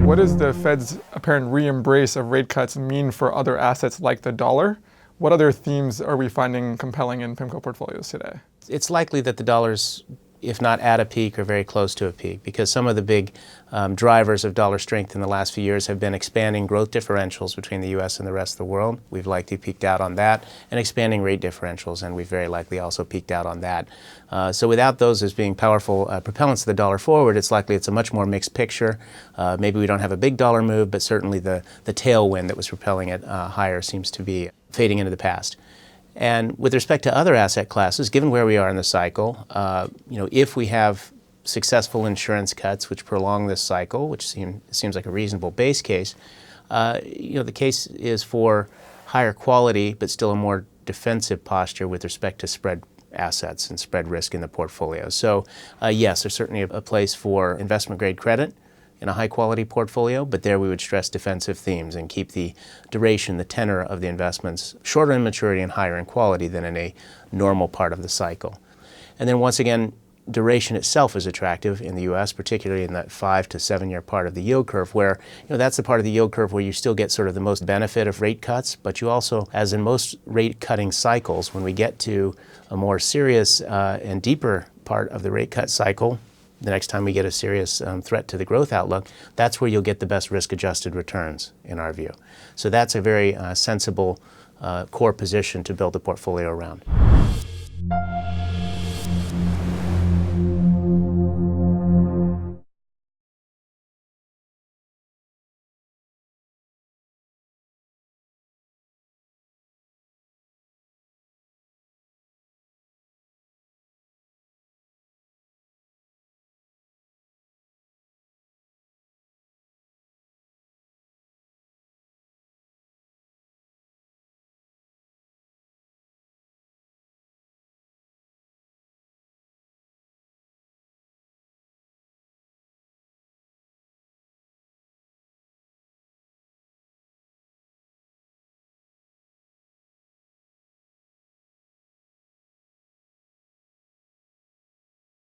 What does the Fed's apparent re-embrace of rate cuts mean for other assets like the dollar? What other themes are we finding compelling in PIMCO portfolios today? It's likely that the dollar's, if not at a peak, or very close to a peak, because some of the big drivers of dollar strength in the last few years have been expanding growth differentials between the U.S. and the rest of the world. We've likely peaked out on that, and expanding rate differentials, and we've very likely also peaked out on that. So without those as being powerful propellants of the dollar forward, it's likely it's a much more mixed picture. Maybe we don't have a big dollar move, but certainly the tailwind that was propelling it higher seems to be fading into the past. And with respect to other asset classes, given where we are in the cycle, if we have successful insurance cuts which prolong this cycle, which seems like a reasonable base case, the case is for higher quality but still a more defensive posture with respect to spread assets and spread risk in the portfolio. So yes, there's certainly a place for investment grade credit in a high-quality portfolio, but there we would stress defensive themes and keep the duration, the tenor of the investments shorter in maturity and higher in quality than in a normal part of the cycle. And then once again, duration itself is attractive in the U.S., particularly in that 5 to 7 year part of the yield curve where, that's the part of the yield curve where you still get sort of the most benefit of rate cuts, but you also, as in most rate cutting cycles, when we get to a more serious and deeper part of the rate cut cycle, the next time we get a serious threat to the growth outlook, that's where you'll get the best risk-adjusted returns, in our view. So that's a very sensible core position to build a portfolio around.